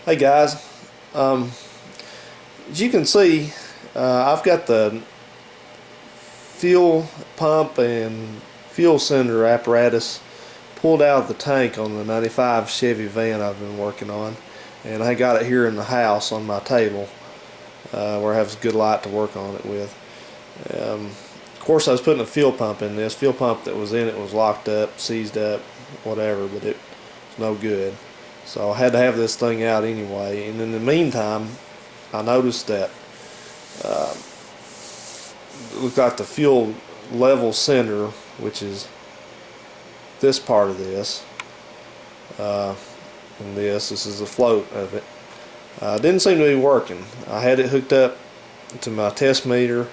Hey guys, as you can see, I've got the fuel pump and fuel cylinder apparatus pulled out of the tank on the 95 Chevy van I've been working on, and I got it here in the house on my table where I have a good light to work on it with. Of course, I was putting a fuel pump in this. Fuel pump that was in it was locked up, seized up, whatever, but it was no good. So I had to have this thing out anyway. And in the meantime, I noticed that we've got the fuel level center, which is this part of this, and this is the float of it. Didn't seem to be working. I had it hooked up to my test meter,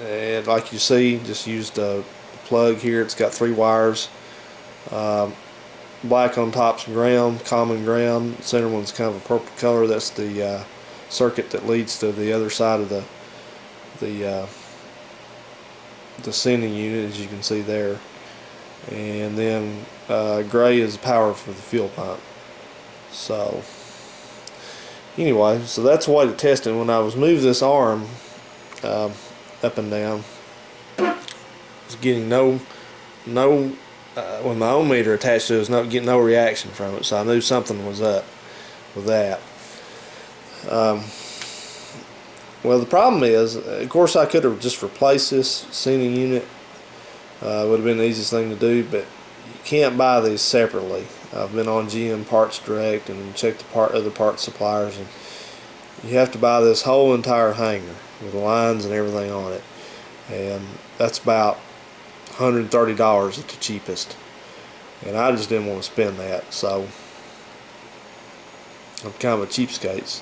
and like you see, just used a plug here. It's got 3 wires. Black on top's ground, common ground. The center one's kind of a purple color. That's the circuit that leads to the other side of the sending unit, as you can see there. And then gray is power for the fuel pump. So anyway, so that's the way to test it. When I was moving this arm up and down, I was getting no with my own meter attached to it, was not getting no reaction from it, so I knew something was up with that. Well, the problem is, of course, I could have just replaced this sending unit. Would have been the easiest thing to do, but you can't buy these separately. I've been on GM Parts Direct and checked the other parts suppliers, and you have to buy this whole entire hanger with lines and everything on it, and that's about $130 at the cheapest, and I just didn't want to spend that, so I'm kind of a cheapskate.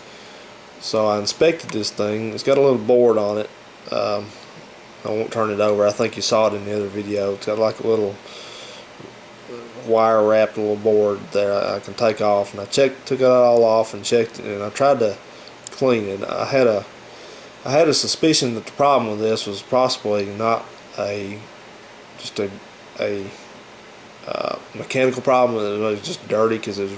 So I inspected this thing. It's got a little board on it. I won't turn it over. I think you saw it in the other video. It's got like a little wire wrapped little board there I can take off, and I took it all off and checked it, and I tried to clean it. I had a suspicion that the problem with this was possibly not just a mechanical problem. It was just dirty because it was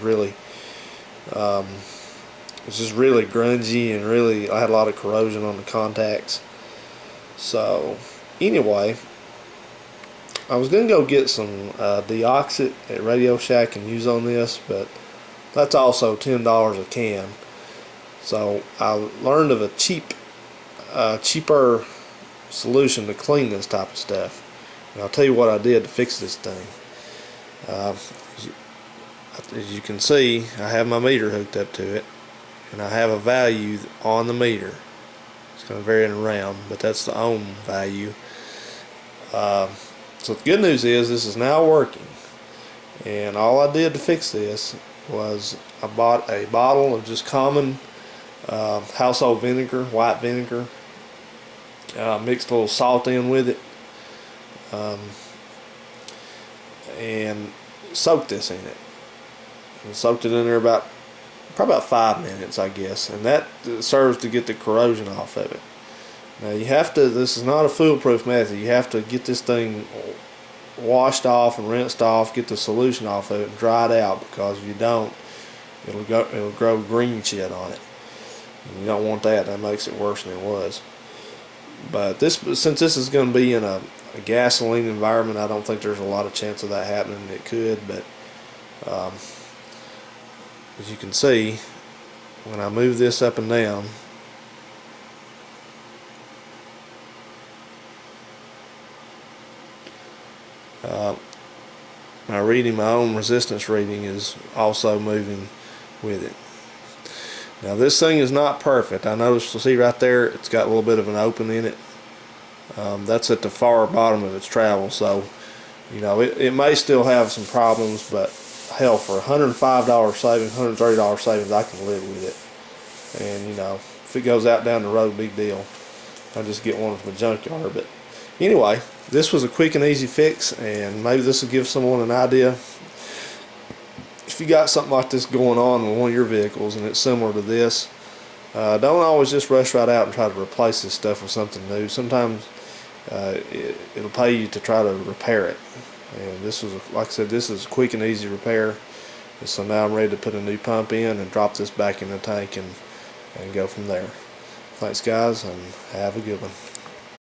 just really grungy, and really I had a lot of corrosion on the contacts. So anyway, I was going to go get some deoxit at Radio Shack and use on this, but that's also $10 a can. So I learned of a cheaper solution to clean this type of stuff. And I'll tell you what I did to fix this thing. As you can see, I have my meter hooked up to it, and I have a value on the meter. It's going to vary it around, but that's the ohm value. So the good news is this is now working, and all I did to fix this was I bought a bottle of just common household vinegar, white vinegar, mixed a little salt in with it, and soaked this in it. And soaked it in there probably about 5 minutes, I guess, and that serves to get the corrosion off of it. Now you have to, this is not a foolproof method. You have to get this thing washed off and rinsed off, get the solution off of it and dry it out, because if you don't, it'll grow green shit on it. And you don't want that. That makes it worse than it was. But since this is going to be in a gasoline environment, I don't think there's a lot of chance of that happening. It could, but as you can see, when I move this up and down, my reading, my own resistance reading, is also moving with it. Now this thing is not perfect. I noticed, you'll see right there, it's got a little bit of an open in it. That's at the far bottom of its travel, so you know it may still have some problems, but hell, for $105 savings, $130 savings, I can live with it. And you know, if it goes out down the road, big deal. I'll just get one from a junkyard. But anyway, this was a quick and easy fix, and maybe this will give someone an idea. If you got something like this going on with one of your vehicles and it's similar to this, don't always just rush right out and try to replace this stuff with something new. Sometimes it'll pay you to try to repair it. And this was, like I said, this is a quick and easy repair. So now I'm ready to put a new pump in and drop this back in the tank and go from there. Thanks guys, and have a good one.